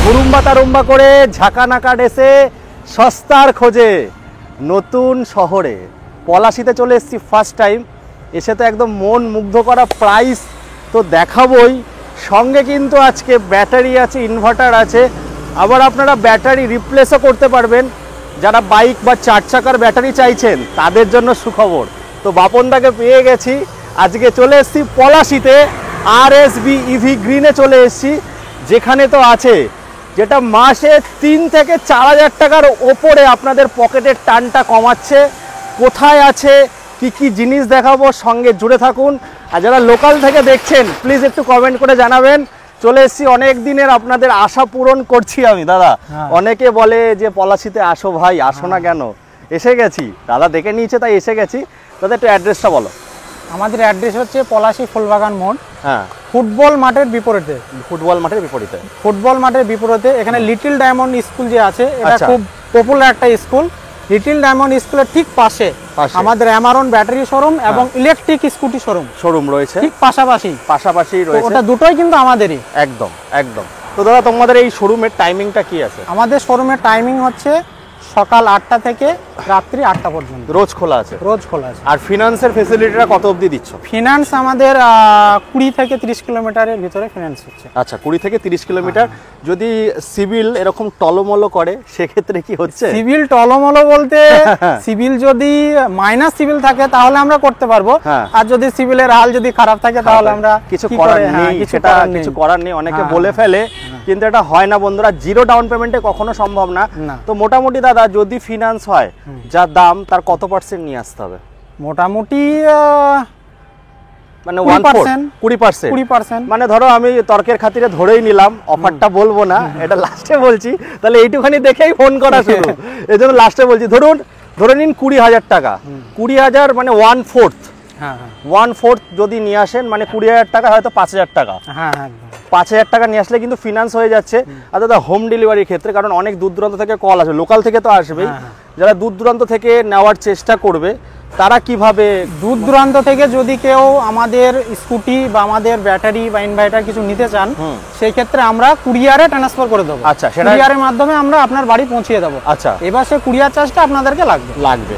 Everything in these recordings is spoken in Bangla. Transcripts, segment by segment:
হুরুম্বা তারুম্বা করে ঝাঁকানাকা ডেসে সস্তার খোঁজে নতুন শহরে পলাশিতে চলে এসেছি ফার্স্ট টাইম। এসে তো একদম মন মুগ্ধ করা প্রাইস তো দেখাবই, সঙ্গে কিন্তু আজকে ব্যাটারি আছে, ইনভার্টার আছে, আবার আপনারা ব্যাটারি রিপ্লেসও করতে পারবেন। যারা বাইক বা 4 চাকার ব্যাটারি চাইছেন তাদের জন্য সুখবর। তো বাপনদাকে পেয়ে গেছি, আজকে চলে এসেছি পলাশিতে RSB EV গ্রিনে চলে এসেছি, যেখানে তো আছে যেটা মাসে 3 থেকে 4,000 টাকার ওপরে আপনাদের পকেটের টানটা কমাচ্ছে। কোথায় আছে, কি কি জিনিস দেখাবো, সঙ্গে জুড়ে থাকুন। আর যারা লোকাল থেকে দেখছেন প্লিজ একটু কমেন্ট করে জানাবেন। চলে এসেছি, অনেক দিনের আপনাদের আশা পূরণ করছি আমি দাদা। অনেকে বলে যে পলাশিতে আসো ভাই, আসো না কেন? এসে গেছি, দাদা দেখে নিয়েছে তাই এসে গেছি। দাদা একটু অ্যাড্রেসটা বলো। আমাদের অ্যাড্রেস হচ্ছে পলাশি ফুলবাগান মোড়, হ্যাঁ, ফুটবল মাঠের বিপরীতে। ফুটবল মাঠের বিপরীতে? ফুটবল মাঠের বিপরীতে। এখানে লিটল ডায়মন্ড স্কুল যে আছে, এটা খুব পপুলার একটা স্কুল। লিটল ডায়মন্ড স্কুলের ঠিক পাশে আমাদের অ্যামারন ব্যাটারি শোরুম এবং ইলেকট্রিক স্কুটি শোরুম রয়েছে, ঠিক পাশাপাশি রয়েছে। ওটা দুটোই কিন্তু আমাদেরই। একদম একদম। তো দাদা তোমাদের এই শোরুমের টাইমিংটা কি আছে? আমাদের শোরুমের টাইমিং হচ্ছে সকাল 8টা থেকে রাত্রি 8টা পর্যন্ত। রোজ খোলা আছে? রোজ খোলা আছে। আর ফিনান্সের ফ্যাসিলিটিটা কত অবধি দিচ্ছ? ফিনান্স আমাদের 20 থেকে 30 কিলোমিটারের ভিতরে ফিনান্স হচ্ছে। আচ্ছা, 20 থেকে 30 কিলোমিটার। যদি সিভিল এরকম টলমলো করে সেক্ষেত্রে কি হচ্ছে? সিভিল টলমলো বলতে সিভিল যদি মাইনাস সিভিল থাকে তাহলে আমরা করতে পারবো, আর যদি সিভিলের হাল যদি খারাপ থাকে তাহলে আমরা কিছু করার নেই। সেটা কিছু করার নেই, অনেকে বলে ফেলে, কিন্তু এটা হয় না বন্ধুরা। জিরো ডাউন পেমেন্টে কখনো সম্ভব না। তো মোটামুটি দাদা যদি ফিনান্স হয় যা দাম, তার কত % নিয়ে আসতে হবে? মোটামুটি মানে 20%। মানে ধরো আমি তর্কের খাতিরে ধরেই নিলাম, অফারটা বলবো না, এটা লাস্টে বলছি। তাহলে এইটুখানি দেখেই ফোন করা শুরু, এই জন্য লাস্টে বলছি। ধরে নিন 20,000 টাকা। 20,000 মানে 1/4 যদি নিয়ে আসেন, মানে 20,000 টাকা হয়তো 5,000 টাকা। 5,000 টাকা নিয়ে আসলে কিন্তু ফিনান্স হয়ে যাচ্ছে। আর দাদা হোম ডেলিভারির ক্ষেত্রে, কারণ অনেক দূর দূরান্ত থেকে কল আসবে, লোকাল থেকে তো আসবেই, যারা দূর দূরান্ত থেকে নেওয়ার চেষ্টা করবে তারা কিভাবে? দূর দূরান্ত থেকে যদি কেউ আমাদের স্কুটি বা আমাদের ব্যাটারি বা ইনভার্টার কিছু নিতে চান, সেই ক্ষেত্রে আমরা কুরিয়ারে ট্রান্সফার করে দেবো। আচ্ছা, কুরিয়ারের মাধ্যমে আমরা আপনার বাড়ি পৌঁছিয়ে দেবো। আচ্ছা, এবার সে কুরিয়ার চার্জটা আপনাদেরকে লাগবে।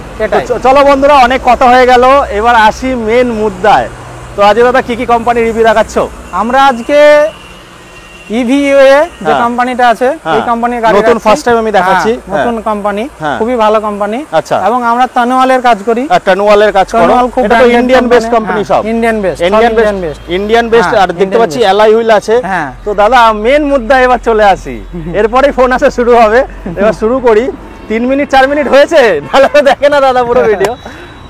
চলো বন্ধুরা, অনেক কথা হয়ে গেল, এবার আসি মেন মুদ্রায়। তো আজ দাদা কি কি কোম্পানি রিভিউ দেখাচ্ছ? আমরা আজকে EVA যে কোম্পানিটা আছে, এই কোম্পানির গাড়ি নতুন ফার্স্ট টাইম আমি দেখাচ্ছি। নতুন কোম্পানি, খুবই ভালো কোম্পানি। আচ্ছা, এবং আমরা টানুয়ালের কাজ করি। টানুয়ালের কাজ করো? এটা তো ইন্ডিয়ান বেসড কোম্পানি সব। Indian based. আর দেখতে পাচ্ছি অ্যালয় হুইল আছে। তো দাদা মেন মুদ্রা এবার চলে আসি, এরপরেই ফোন আসা শুরু হবে। এবার শুরু করি। 3 মিনিট 4 মিনিট হয়েছে, ভালো দেখে না দাদা পুরো ভিডিও।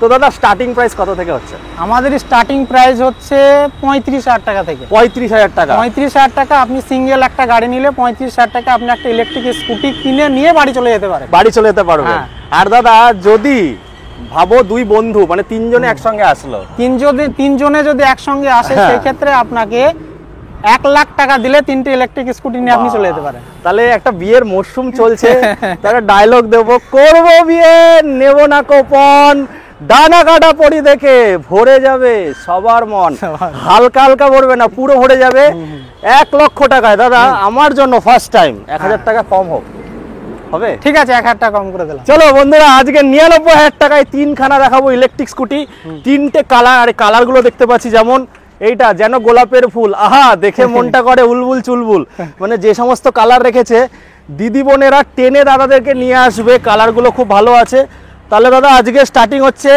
তো দাদা স্টার্টিং প্রাইস কত থেকে হচ্ছে? আমাদের স্টার্টিং প্রাইস হচ্ছে 35,000 টাকা থেকে। 35,000 টাকা? 35,000 টাকা। আপনি সিঙ্গেল একটা গাড়ি নিলে 35,000 টাকা আপনি একটা ইলেকট্রিক স্কুটি কিনে নিয়ে বাড়ি চলে যেতে পারেন। আর দাদা যদি ভাবো 2 বন্ধু, মানে 3 জনে একসঙ্গে আসলো, 3 জনে যদি একসঙ্গে আসে, সেই ক্ষেত্রে আপনাকে 1 লাখ টাকা দিলে 3টে ইলেকট্রিক স্কুটি নিয়ে আপনি চলে যেতে পারেন। তাহলে একটা বিয়ের মরশুম চলছে, তাহলে ডায়লগ দেবো, করবো বিয়ে নেব না কোপন, ডানা কাটা পড়ি দেখে ভরে যাবে সবার মন। হালকা হালকা ভরবে না, পুরো ভরে যাবে। 1 লক্ষ টাকায় দাদা আমার জন্য ফার্স্ট টাইম 1,000 টাকা কম হবে? ঠিক আছে, 1,000 টাকা কম করে দিলাম। চলো বন্ধুরা, আজকে 99,000 টাকায় 3খানা দেখাবো ইলেকট্রিক স্কুটি, 3টে কালার। আর কালার গুলো দেখতে পাচ্ছি, যেমন এইটা যেন গোলাপের ফুল, আহা দেখে মনটা করে উলবুল চুলবুল। মানে যে সমস্ত কালার রেখেছে দিদি বোনেরা টেনে দাদাদেরকে নিয়ে আসবে, কালারগুলো খুব ভালো আছে। তাহলে দাদা আজকে স্টার্টিং হচ্ছে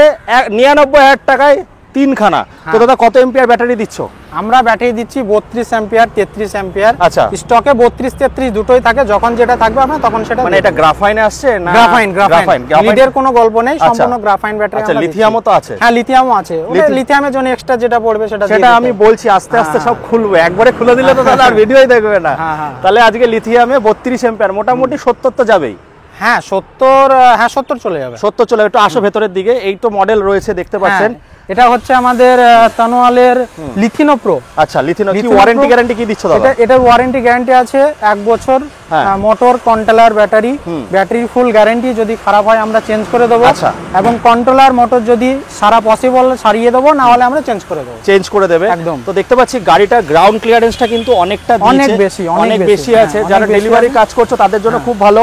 99,000 টাকায় 3খানা। তো দাদা কত এম্পিয়ার ব্যাটারি দিচ্ছ? আমরা ব্যাটারি দিচ্ছি 32 অ্যাম্পিয়ার, 33 অ্যাম্পিয়ার। আচ্ছা, স্টকে 32-33 দুটোই থাকে, যখন যেটা থাকবে আপনার তখন সেটা। মানে এটা গ্রাফাইনে আসছে না? গ্রাফাইন। লিডের কোনো গল্প নেই, সম্পূর্ণ গ্রাফাইন ব্যাটারি। আচ্ছা, লিথিয়ামও তো আছে? হ্যাঁ, লিথিয়ামও আছে। ওটা লিথিয়ামের জন্য এক্সট্রা যেটা পড়বে সেটা আমি বলছি, আস্তে আস্তে সব খুলবে, একবারে খুলে দিলে তো দাদা আর ভিডিওই দেখবে না। তাহলে আজকে লিথিয়ামে 32 অ্যাম্পিয়ার, মোটামুটি 70 তো যাবেই। হ্যাঁ 70 চলে যাবে। 70 চলে যাবে। একটু আসো ভেতরের দিকে, এই তো মডেল রয়েছে দেখতে পাচ্ছেন। এটা হচ্ছে আমাদের তানোয়ালের লিথিনো প্রো। আচ্ছা, লিথিনো কি ওয়ারেন্টি গ্যারান্টি কি দিচ্ছ দাদা? এটার ওয়ারেন্টি গ্যারান্টি আছে 1 বছর, motor controller battery full guarantee, যদি খারাপ হয় আমরা চেঞ্জ করে দেবো, এবং কন্ট্রোলার মোটর যদি সারা পসিবল সারিয়ে দেবো, না হলে আমরা চেঞ্জ করে দেবো। চেঞ্জ করে দেবে একদম। তো দেখতে পাচ্ছি গাড়িটা গ্রাউন্ড ক্লিয়ারেন্সটা কিন্তু অনেক বেশি আছে, যারা ডেলিভারি কাজ করছে তাদের জন্য খুব ভালো।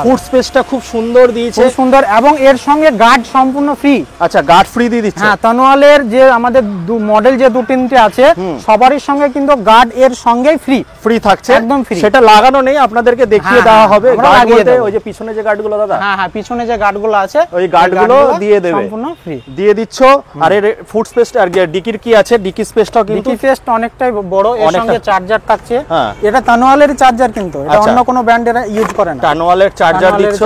ফুড স্পেসটা খুব সুন্দর দিয়েছে, খুব সুন্দর, এবং এর সঙ্গে গার্ড সম্পূর্ণ ফ্রি। আচ্ছা, গার্ড ফ্রি দিয়ে দিচ্ছে। হ্যাঁ, তানোয়ালের যে আমাদের মডেল যে 2-3টে আছে সবারই সঙ্গে কিন্তু গার্ড এর সঙ্গেই ফ্রি থাকছে, একদম ফ্রি। সেটা লাগানো নেই, আপনাদেরকে দেখিয়ে দেওয়া হবে। গার্ড বলতে ওই যে পিছনে যে গার্ডগুলো দাদা, হ্যাঁ পিছনে যে গার্ডগুলো আছে ওই গার্ডগুলো দিয়ে দেবে, সম্পূর্ণ ফ্রি দিয়ে দিচ্ছ। আর এর ফুড স্পেসটা আর ডিকির কি আছে, ডিকি স্পেসটাও কিন্তু ডিকি স্পেসটা অনেকটাই বড়, এর সঙ্গে চার্জার থাকছে। এটা তানোয়ালের চার্জার, কিন্তু এটা অন্য কোনো ব্র্যান্ডের ইউজ করে না। তানোয়ালের চার্জার দিচ্ছ।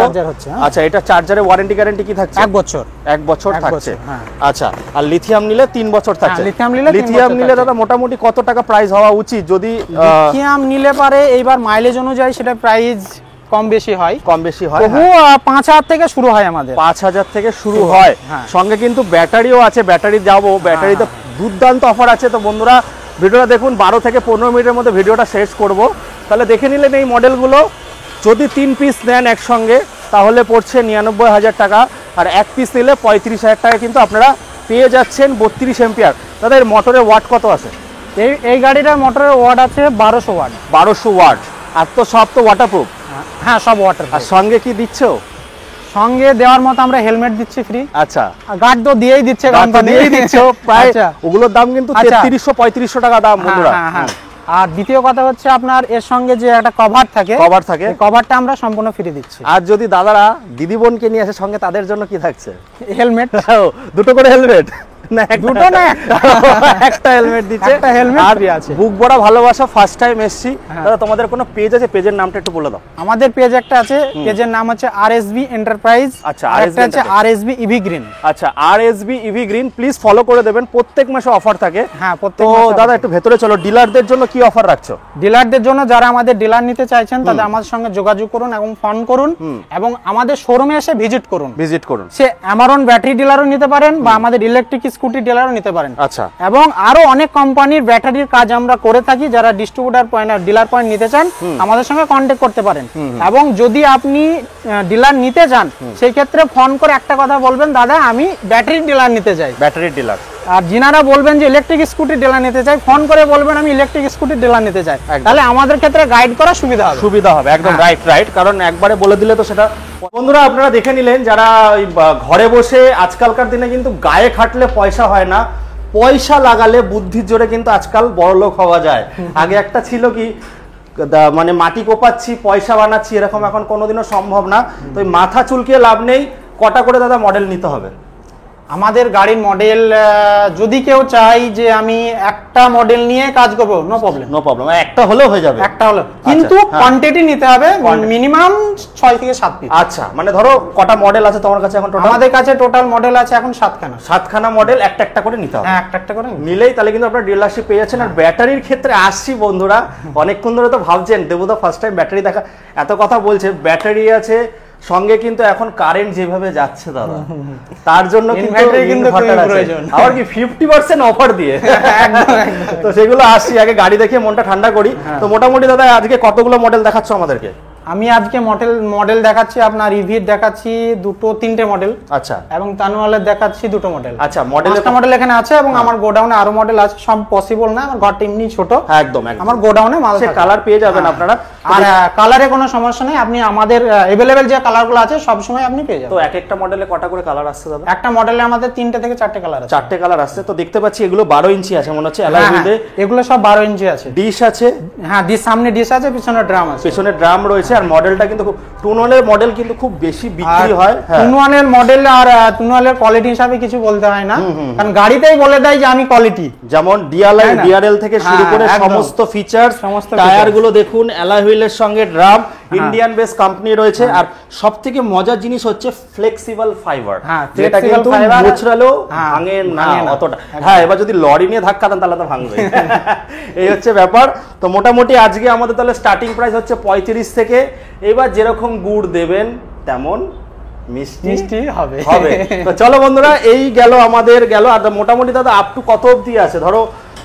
আচ্ছা, এটা চার্জারের ওয়ারেন্টি গ্যারান্টি কি থাকছে? 1 বছর থাকছে। আচ্ছা, আর লিথিয়াম নিলে 3 বছর থাকছে। লিথিয়াম নিলে দাদা মোটামুটি কত টাকা প্রাইস হওয়া উচিত? যদি লিথিয়াম নিলে পারে এইবার মাইলেজ অনুযায়ী সেটা প্রাইস কম বেশি হয়। তবু 5000 থেকে শুরু হয়, আমাদের 5000 থেকে শুরু হয়। সঙ্গে কিন্তু ব্যাটারিও আছে, ব্যাটারি যাবো, ব্যাটারিতে দুর্দান্ত অফার আছে। তো বন্ধুরা ভিডিওটা দেখুন, 12 থেকে 15 মিনিটের মধ্যে ভিডিওটা শেষ করব। তাহলে দেখে নিলেন এই মডেলগুলো। যদি 3 পিস নেন একসঙ্গে তাহলে পড়ছে 99,000 টাকা, আর 1 পিস নিলে 35,000 টাকা কিন্তু আপনারা পেয়ে যাচ্ছেন 32 এম্পিয়ার। দাদা এর মোটরের ওয়াট কত আছে? এই গাড়িটার মোটরের ওয়াট আছে 1200 ওয়াট। 1200 ওয়াট। আর তো সব তো ওয়াটারপ্রুফ? হ্যাঁ, সব ওয়াটারপ্রুফ। আর সঙ্গে কি দিচ্ছ? সঙ্গে দেওয়ার মতো আমরা হেলমেট দিচ্ছি ফ্রি। আচ্ছা, গার্ড তো দিয়েই দিচ্ছে, প্রায় ওগুলোর দাম কিন্তু 3300-3500 টাকা দাম বন্ধুরা। আর দ্বিতীয় কথা হচ্ছে আপনার এর সঙ্গে যে একটা কভার থাকে, কভারটা আমরা সম্পূর্ণ ফ্রি দিচ্ছি। আর যদি দাদারা দিদি বোনকে নিয়ে আসে সঙ্গে, তাদের জন্য কি থাকছে? হেলমেট, দুটো করে হেলমেট না, দুটো না, একটা হেলমেট দিচ্ছে, একটা হেলমেট ফ্রি আছে। বুক ভরা ভালোবাসা, ফার্স্ট টাইম এসেছি। দাদা তোমাদের কোনো পেজ আছে? পেজের নামটা একটু বলে দাও। আমাদের পেজ একটা আছে, পেজের নাম হচ্ছে আরএসবি এন্টারপ্রাইজ। আচ্ছা, আরেকটা আছে আরএসবি ইভি গ্রিন। আচ্ছা, RSB EV green, please follow করে দেবেন, প্রত্যেক মাসে অফার থাকে। হ্যাঁ, তো দাদা একটু ভেতরে চলো, ডিলারদের জন্য কি অফার রাখছো? ডিলারদের জন্য যারা আমাদের ডিলার নিতে চাইছেন তাদের আমাদের সঙ্গে যোগাযোগ করুন এবং ফোন করুন, এবং আমাদের শোরুমে এসে ভিজিট করুন। সে অ্যামারন ব্যাটারি ডিলারও নিতে পারেন বা আমাদের ইলেকট্রিক স্কুটি ডিলারও নিতে পারেন। আচ্ছা, এবং আরো অনেক কোম্পানির ব্যাটারির কাজ আমরা করে থাকি। যারা ডিস্ট্রিবিউটর পয়েন্ট আর ডিলার পয়েন্ট নিতে চান আমাদের সঙ্গে কন্ট্যাক্ট করতে পারেন। এবং যদি আপনি ডিলার নিতে চান সেই ক্ষেত্রে ফোন করে একটা কথা বলবেন, দাদা আমি ব্যাটারি ডিলার নিতে চাই, ব্যাটারি ডিলার। আর যিনারা বলবেন যে ইলেকট্রিক স্কুটি ডিলার নিতে চাই, ফোন করে বলবেন আমি ইলেকট্রিক স্কুটি ডিলার নিতে চাই, তাহলে আমাদের ক্ষেত্রে গাইড করা সুবিধা হবে। একদম রাইট, কারণ একবারে বলে দিলে তো সেটা। বন্ধুরা আপনারা দেখে নিলেন, যারা ঘরে বসে, আজকালকার দিনে কিন্তু গায়ে খাটলে পয়সা হয় না, পয়সা লাগালে বুদ্ধির জোরে কিন্তু আজকাল বড়লোক হওয়া যায়। আগে একটা ছিল কি, মানে মাটি কোপাচ্ছি পয়সা বানাচ্ছি, এরকম এখন কোনোদিনও সম্ভব না। তো মাথা চুলকিয়ে লাভ নেই। কটা করে দাদা মডেল নিতে হবে? আমাদের গাড়ির মডেল যদি কেউ চাই যে আমি একটা মডেল নিয়ে কাজ করব, নো প্রবলেম, একটা হলেও হয়ে যাবে, একটা হলো, কিন্তু কোয়ান্টিটি নিতে হবে মিনিমাম 6 থেকে 7 পিস। আচ্ছা, মানে ধরো কটা মডেল আছে তোমার কাছে এখন? আমাদের কাছে টোটাল মডেল আছে এখন 7খানা মডেল, একটা করে নিতে হবে। হ্যাঁ, একটা করে নিলেই তাহলে কিন্তু আপনারা ডিলারশিপ পেয়ে যাচ্ছেন। আর ব্যাটারির ক্ষেত্রে আসছি বন্ধুরা, অনেকক্ষণ ধরে তো ভাবছেন দেবুদা ফার্স্ট টাইম ব্যাটারি দেখা, এত কথা বলছে, ব্যাটারি আছে সঙ্গে, কিন্তু এখন কারেন্ট যেভাবে যাচ্ছে দাদা, তার জন্য কিন্তু আবার কি 50% অফার দিয়ে, তো সেগুলো আসছি। আগে গাড়ি দেখে মনটা ঠান্ডা করি। তো মোটামুটি দাদা আজকে কতগুলো মডেল দেখাচ্ছ আমাদেরকে? আমি আজকে মডেল দেখাচ্ছি, আপনার ইভির দেখাচ্ছি 2-3টে মডেল। আচ্ছা, এবং তানোয়ালের দেখাচ্ছি 2টো মডেল। আচ্ছা, মডেল এখানে আছে, এবং আমার গোডাউনে আরো মডেল আছে, সব পসিবল না, আমার ঘরটা এমনি ছোট। একদম, আমার গোডাউনে মাল আছে, কালার পেয়ে যাবেন আপনারা। আর কালারে কোনো সমস্যা নেই, আপনি আমাদের अवेलेबल যে কালারগুলো আছে সব সময় আপনি পেয়ে যাবেন। তো একটা মডেলে কটা করে কালার আসছে দাদা? একটা মডেলে আমাদের 3টে থেকে 4টে কালার আছে। 4টে কালার আসছে। তো দেখতে পাচ্ছি এগুলো 12 ইঞ্চি আছে মনে হচ্ছে, অ্যালয় হুইলে এগুলো সব 12 ইঞ্চি আছে। ডিশ আছে? হ্যাঁ, সামনে ডিশ আছে, পিছনে ড্রাম আছে। পিছনে ড্রাম রয়েছে। আর মডেলটা কিন্তু টুনওয়ালের মডেল কিন্তু খুব বেশি বিক্রি হয়। টুনওয়ালের মডেল আর টুনওয়ালের কোয়ালিটি হিসাবে কিছু বলতে হয় না, কারণ গাড়িতেই বলে দেয় যে আমি কোয়ালিটি। যেমন ডিআরএল থেকে শুরু করে সমস্ত ফিচার, টায়ার গুলো দেখুন, অ্যালয় হুইলের সঙ্গে ড্রাম, ইন্ডিয়ান বেস কোম্পানি রয়েছে। আর সবথেকে মজার জিনিস হচ্ছে ফ্লেক্সিবল ফাইবার, যেটা কিন্তু মোচড়ালেও ভাঙে না অতটা। হ্যাঁ, এবার যদি লরি নিয়ে ধাক্কা দেন তাহলে তো ভাঙবে, এই হচ্ছে ব্যাপার। তো মোটামুটি আজকে আমাদের তাহলে স্টার্টিং প্রাইস হচ্ছে 35 থেকে। এবার যেরকম গুড় দেবেন তেমন মিষ্টি হবে হবে। তো চলো বন্ধুরা, এই গেল আমাদের আর মোটামুটি দাদা আপ টু কত অবধি আছে? ধরো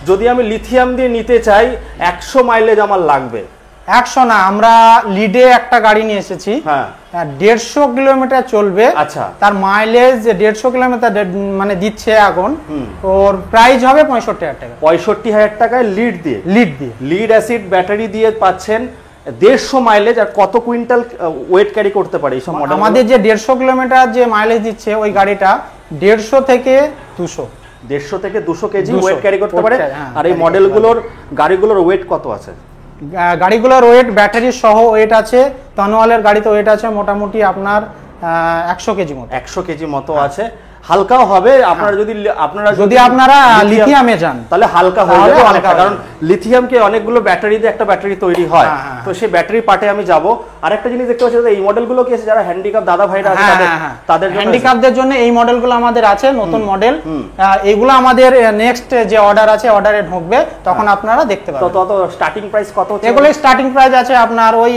যদি আমি লিথিয়াম দিয়ে নিতে চাই 100 মাইলেজ আমার লাগবে। 100 না, আমরা লিডে একটা গাড়ি নিয়ে এসেছি, হ্যাঁ 150 কিলোমিটার চলবে। আচ্ছা, তার মাইলেজ 150 কিলোমিটার মানে দিচ্ছে এখন, ওর প্রাইস হবে 65,000 টাকা। 65,000 টাকায় লিড অ্যাসিড ব্যাটারি দিয়ে পাচ্ছেন 150 মাইলেজ। আর কত কুইন্টাল ওয়েট ক্যারি করতে পারে এই সব মডেল? আমাদের যে 150 কিলোমিটার যে মাইলেজ দিচ্ছে ওই গাড়িটা 150 থেকে 200 কেজি ওয়েট ক্যারি করতে পারে। আর এই মডেলগুলোর গাড়িগুলোর ওয়েট কত আছে? গাড়িগুলোর ওয়েট ব্যাটারি সহ ওয়েট আছে, তনওয়ালের গাড়িতে ওয়েট আছে মোটামুটি আপনার 100 কেজি মতো। 100 কেজি মতো আছে, হালকাও হবে। আপনারা যদি আপনারা লিথিয়ামে যান তাহলে হালকা হয়ে যাবে অনেকটা, কারণ লিথিয়ামকে অনেকগুলো ব্যাটারি দিয়ে একটা ব্যাটারি তৈরি হয়। তো সেই ব্যাটারি পার্টে আমি যাব। আরেকটা জিনিস দেখতে পাচ্ছি এই মডেলগুলো কি আছে, যারা হ্যান্ডিক্যাপ দাদা ভাইরা আছে তাদের জন্য, হ্যান্ডিক্যাপদের জন্য এই মডেলগুলো আমাদের আছে, নতুন মডেল। এইগুলো আমাদের নেক্সট যে অর্ডার আছে অর্ডারে ঢুকবে, তখন আপনারা দেখতে পাবেন। তো স্টার্টিং প্রাইস কত হচ্ছে? এগুলো স্টার্টিং প্রাইস আছে আপনার ওই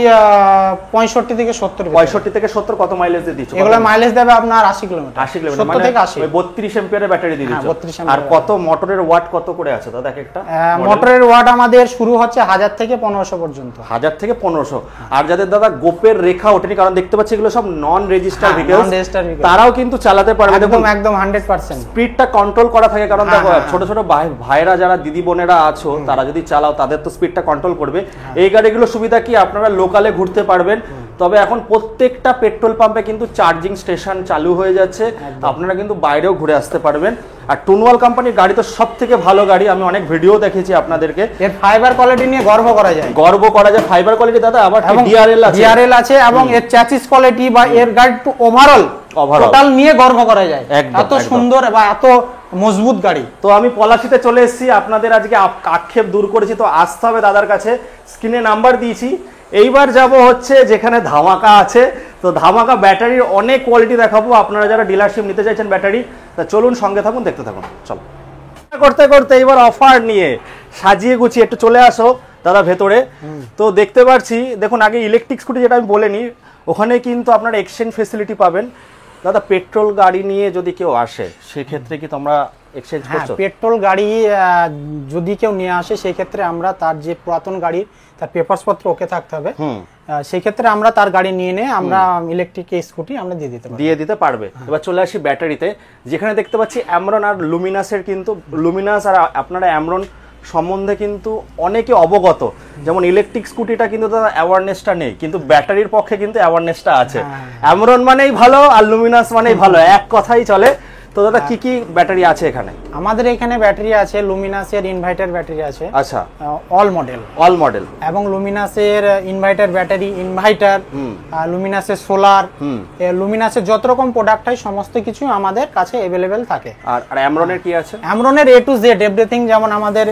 65 থেকে 70। 65 থেকে 70 কত মাইলেজ দিয়ে দিচ্ছ? এগুলো মাইলেজ দেবে আপনার 80 কিলোমিটার। 80 কিলোমিটার মানে 32 এম্পিয়ারের ব্যাটারি দিয়ে দিচ্ছ। আর কত মোটরের ওয়াট কত করে আছে দাদা একটা? মোটরের ওয়াট আমাদের শুরু হচ্ছে 1000 থেকে 1500 পর্যন্ত। 1000 থেকে 1500। আর যাদের দাদা গোপের রেখা ওঠেনি, কারণ দেখতে পাচ্ছি এগুলো সব নন রেজিস্টার্ড ভেহিকলস, তারাও কিন্তু চালাতে পারবে। একদম 100% স্পিডটা কন্ট্রোল করা থাকে, কারণ দেখো ছোট ছোট ভাইরা যারা দিদি বোনেরা আছো তারা যদি চালাও তাদের তো স্পিডটা কন্ট্রোল করবে। এই গাড়িগুলো সুবিধা কি, আপনারা লোকালে ঘুরতে পারবেন। তবে এখন প্রত্যেকটা পেট্রোল পাম্পে কিন্তু চার্জিং স্টেশন চালু হয়ে যাচ্ছে, আপনারা কিন্তু বাইরেও ঘুরে আসতে পারবেন। আর টুনওয়াল কোম্পানির গাড়ি তো সব থেকে ভালো গাড়ি, আমি অনেক ভিডিও দেখেছি আপনাদেরকে। এর ফাইবার কোয়ালিটি নিয়ে গর্ব করা যায় ফাইবার কোয়ালিটি দাদা। আবার ডিআরএল আছে এবং এর চ্যাসিস কোয়ালিটি বা এর গাড়ি টু ওভারঅল টোটাল নিয়ে গর্ব করা যায়। এত সুন্দর বা এত মজবুত গাড়ি। তো আমি পলাশিতে চলে এসেছি, আপনাদের আজকে আক্ষেপ দূর করেছি, তো আসতে হবে দাদার কাছে। স্ক্রিনে নাম্বার দিয়েছি। এইবার যাব হচ্ছে যেখানে ধামাকা আছে। তো ধামাকা ব্যাটারির অনেক কোয়ালিটি দেখাবো, আপনারা যারা ডিলারশিপ নিতে চাইছেন ব্যাটারি, তা চলুন সঙ্গে থাকুন, দেখতে থাকুন। চলো করতে করতে এবার অফার নিয়ে সাজিয়ে গুছিয়ে একটু চলে আসো দাদা ভেতরে। তো দেখতে পাচ্ছি, দেখুন আগে ইলেকট্রিক স্কুটি যেটা আমি বলে নিই, ওখানে কিন্তু আপনারা এক্সচেঞ্জ ফেসিলিটি পাবেন। দাদা পেট্রোল গাড়ি নিয়ে যদি কেউ আসে সেক্ষেত্রে কি তোমরা এক্সচেঞ্জ করছো? পেট্রোল গাড়ি যদি কেউ নিয়ে আসে সেই ক্ষেত্রে আমরা তার যে পুরাতন গাড়ি তার পেপারস পত্র ওকে থাকতে হবে, সেই ক্ষেত্রে আমরা তার গাড়ি নিয়ে আমরা ইলেকট্রিক স্কুটি আমরা দিয়ে দিতে পারবে। এবার চলে আসি ব্যাটারিতে, যেখানে দেখতে পাচ্ছি অ্যামরন আর লুমিনাসের, কিন্তু লুমিনাস আর আপনারা অ্যামরন সম্বন্ধে কিন্তু অনেকে অবগত। যেমন ইলেকট্রিক স্কুটিটা কিন্তু তার অ্যাওয়ারনেসটা নেই, কিন্তু ব্যাটারির পক্ষে কিন্তু অ্যাওয়ারনেসটা আছে। অ্যামরন মানেই ভালো আর লুমিনাস মানেই ভালো, এক কথাই চলে। তো দাদা কি কি ব্যাটারি আছে এখানে? আমাদের এখানে ব্যাটারি আছে লুমিনাসের ইনভার্টার ব্যাটারি আছে। আচ্ছা, অল মডেল এবং লুমিনাসের ইনভার্টার ব্যাটারি, ইনভার্টার, লুমিনাসের সোলার, লুমিনাসের যত রকম প্রোডাক্ট হয় সমস্ত কিছু আমাদের কাছে अवेलेबल থাকে। আর অ্যামরনের কি আছে? অ্যামরনের A to Z এভরিথিং, যেমন আমাদের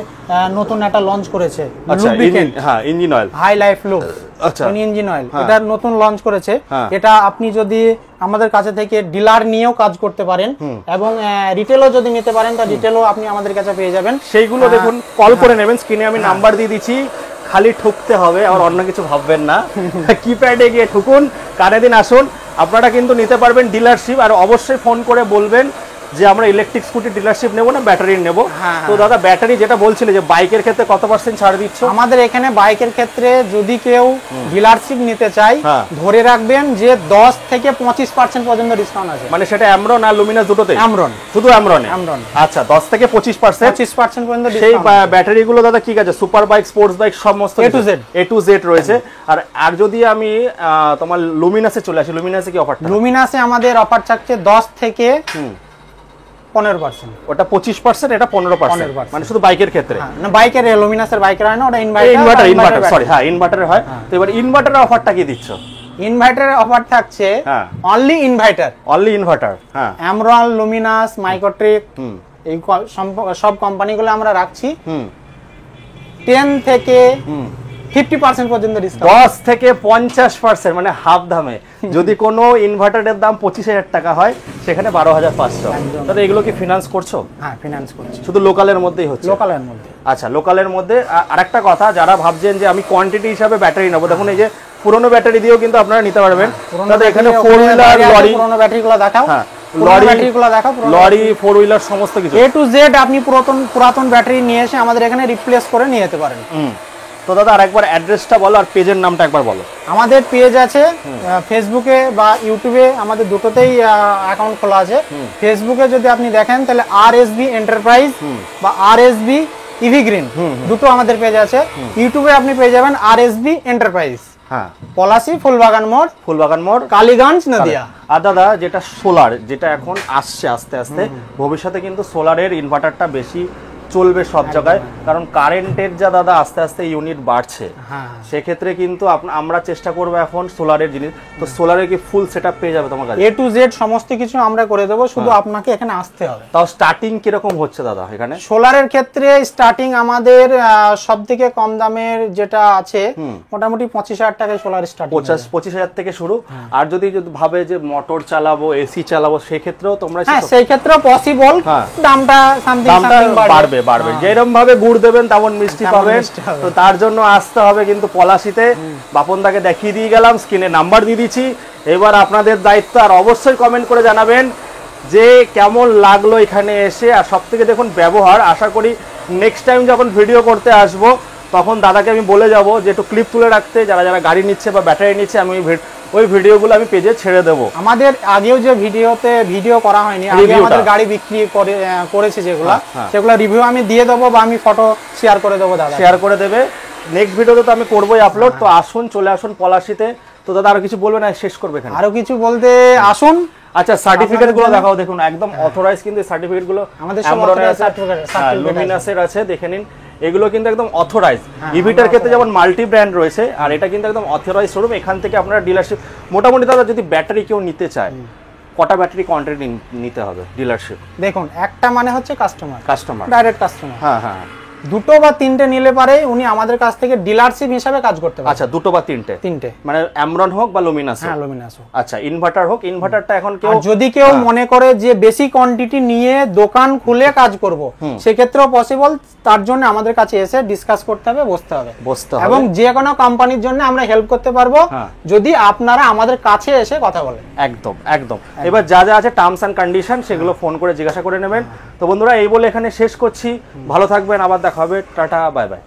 নতুন একটা লঞ্চ করেছে লুব্রিকেন্ট, হ্যাঁ engine oil, high life look, আচ্ছা ইঞ্জিন অয়েল, এটা নতুন লঞ্চ করেছে। এটা আপনি যদি আমাদের কাছে থেকে ডিলার নিয়েও কাজ করতে পারেন এবং রিটেলও যদি নিতে পারেন তা রিটেলও আপনি আমাদের কাছে পেয়ে যাবেন। সেইগুলো দেখুন কল করে নেবেন, স্ক্রিনে আমি নাম্বার দিয়ে দিচ্ছি, খালি ঠুকতে হবে আর অন্য কিছু ভাববেন না। কিপ্যাডে গিয়ে ঠুকুন, কানে দিন আসুন, আপনারা কিন্তু নিতে পারবেন ডিলারশিপ। আর অবশ্যই ফোন করে বলবেন যে আমরা ইলেকট্রিক স্কুটি ডিলারশিপ নেব না ব্যাটারি নেব। তো দাদা ব্যাটারি যেটা বলছিলে যে বাইকের ক্ষেত্রে কত % ছাড় দিচ্ছ? আমাদের এখানে বাইকের ক্ষেত্রে যদি কেউ ডিলারশিপ নিতে চায় ধরে রাখবেন যে 10 থেকে 25% পর্যন্ত ডিসকাউন্ট আছে। মানে সেটা অ্যামরন আর লুমিনাস দুটোতে? অ্যামরন, শুধু অ্যামরন। আচ্ছা, 10 থেকে 25% পর্যন্ত সেই ব্যাটারিগুলো দাদা কি আছে? সুপার বাইক, স্পোর্টস বাইক সমস্ত A to Z রয়েছে। আর যদি আমি তোমার লুমিনাসে চলে আসি, লুমিনাসে কি অফারটা? লুমিনাসে আমাদের অফার থাকছে 10 থেকে 15%। ওটা 25%, এটা 15%, মানে শুধু বাইকের ক্ষেত্রে। না, বাইকের লুমিনাসের বাইকের হয় না, ওটা ইনভার্টার সরি, হ্যাঁ ইনভার্টারের হয়। তো এবার ইনভার্টারের অফারটা কি দিচ্ছ? ইনভার্টারের অফার থাকছে অনলি ইনভার্টার। হ্যাঁ, অ্যামরন, লুমিনাস, মাইক্রোট্রিক, এই সব কোম্পানিগুলো আমরা রাখছি 10 থেকে 50% পর্যন্ত ডিসকাউন্ট। 10 থেকে 50%, মানে হাফ দামে। যদি কোনো ইনভার্টারের দাম 25,000 টাকা হয় সেখানে 12,500। তাহলে এগুলো কি ফিনান্স করছো? হ্যাঁ, ফিনান্স করছি। শুধু লোকালের মধ্যেই হচ্ছে? লোকালের মধ্যে। আচ্ছা, লোকালের মধ্যে। আরেকটা কথা, যারা ভাবছেন যে আমি কোয়ান্টিটি হিসাবে ব্যাটারি নেবো, দেখুন এই যে পুরনো ব্যাটারি দিয়েও কিন্তু আপনারা নিতে পারবেন। দাদা এখানে ব্যাটারি, 4 হুইলার, লরি, পুরনো ব্যাটারিগুলো দেখাও। হ্যাঁ লরি ব্যাটারিগুলো দেখাও। লরি 4 হুইলার সমস্ত কিছু A to Z আপনি পুরাতন ব্যাটারি নিয়ে এসে আমাদের এখানে রিপ্লেস করে নিয়ে যেতে পারেন। তো দাদা আরেকবার অ্যাড্রেসটা বলো আর পেজের নামটা একবার বলো। আমাদের পেজ আছে ফেসবুকে বা ইউটিউবে, আমাদের দুটোতেই অ্যাকাউন্ট খোলা আছে। ফেসবুকে যদি আপনি দেখেন তাহলে RSB এন্টারপ্রাইজ বা RSB ইভি গ্রিন দুটো আমাদের পেজ আছে। ইউটিউবে আপনি পেয়ে যাবেন RSB এন্টারপ্রাইজ, হ্যাঁ পলাশী ফুলবাগান মোড়, কালীগঞ্জ, নদিয়া। আর দাদা যেটা সোলার, যেটা এখন আসছে আস্তে আস্তে, ভবিষ্যতে কিন্তু সোলারের ইনভার্টারটা বেশি চলবে সব জায়গায়, কারণ কারেন্টের যা দাদা আস্তে আস্তে ইউনিট বাড়ছে, সেক্ষেত্রে কিন্তু আমরা চেষ্টা করবো এখন সোলারের জিনিস। তো সোলারের কি ফুল সেটআপ পেয়ে যাবে তোমার কাছে? A to Z সমস্ত কিছু আমরা করে দেবো, শুধু আপনাকে এখানে আসতে হবে। তাও স্টার্টিং কিরকম হচ্ছে দাদা এখানে? সোলারের ক্ষেত্রে স্টার্টিং আমাদের সব থেকে কম দামের যেটা আছে মোটামুটি 25,000 টাকায় সোলার স্টার্টিং। 25,000 থেকে শুরু। আর যদি ভাবে যে মোটর চালাবো, এসি চালাবো, সেক্ষেত্রেও তোমরা সেই ক্ষেত্রেও পসিবল, দামটা সামথিং বাড়বে। যেরকম ভাবে গুড় দেবেন তেমন মিষ্টি পাবেন। তো তার জন্য আসতে হবে কিন্তু পলাশীতে। বাপনদাকে দেখিয়ে দিয়ে গেলাম, স্ক্রিনে নাম্বার দিয়ে দিচ্ছি, এবার আপনাদের দায়িত্ব। আর অবশ্যই কমেন্ট করে জানাবেন যে কেমন লাগলো এখানে এসে। আর সব থেকে দেখুন ব্যবহার, আশা করি নেক্সট টাইম যখন ভিডিও করতে আসবো তখন দাদাকে আমি বলে যাব যে একটু ক্লিপ তুলে রাখতে, যারা যারা গাড়ি নিচ্ছে বা ব্যাটারি নিচ্ছে, আমি ওই ভিডিওগুলো আমি পেজে ছেড়ে দেবো। আমাদের আগেও যে ভিডিও করা হয়নি, আগে আমাদের গাড়ি বিক্রি করেছে যেগুলো, সেগুলো রিভিউ আমি দিয়ে দেবো বা আমি ফটো শেয়ার করে দেবো, দাদা শেয়ার করে দেবে। নেক্সট ভিডিওতে তো আমি করবোই আপলোড। তো আসুন, চলে আসুন পলাশীতে। তো দাদা আরো কিছু বলবেন? শেষ করবে এখানে আরো কিছু বলতে আসুন। আচ্ছা, সার্টিফিকেট গুলো দেখাও। দেখুন একদম অথরাইজ কিন্তু সার্টিফিকেট গুলো আমাদের লুমিনাসের আছে, দেখে নিন। এগুলো কিন্তু একদম অথরাইজ। ইভিটার ক্ষেত্রে যেমন মাল্টি ব্র্যান্ড রয়েছে, আর এটা কিন্তু একদম অথরাইজ শোরুম। এখান থেকে আপনারা ডিলারশিপ, মোটামুটি দাদা যদি ব্যাটারি কেউ নিতে চায়, কটা ব্যাটারি কোয়ান্টিটি নিতে হবে ডিলারশিপ? দেখুন, একটা মানে হচ্ছে কাস্টমার ডাইরেক্ট কাস্টমার। হ্যাঁ, দুটো বা তিনটে নিলে পারে উনি আমাদের কাছ থেকে ডিলারশিপ হিসাবে কাজ করতে পারে। আচ্ছা, দুটো বা তিনটে মানে অ্যামরন হোক বা লুমিনাস? হ্যাঁ, লুমিনাস হোক। আচ্ছা, ইনভার্টার হোক। ইনভার্টারটা এখন যদি কেউ মনে করে যে বেশি কোয়ান্টিটি নিয়ে দোকান খুলে কাজ করব, সেক্ষেত্রেও পসিবল। তার জন্য আমাদের কাছে এসে ডিসকাস করতে হবে, বসতে হবে। এবং যে কোনো কোম্পানির জন্য আমরা হেল্প করতে পারবো, যদি আপনারা আমাদের কাছে এসে কথা বলেন। একদম। এবার যা যা আছে টার্মস এন্ড কন্ডিশন, সেগুলো ফোন করে জিজ্ঞাসা করে নেবেন। তো বন্ধুরা, এই বলে এখানে শেষ করছি। ভালো থাকবেন, আবার দেখা হবে। Tata, bye bye.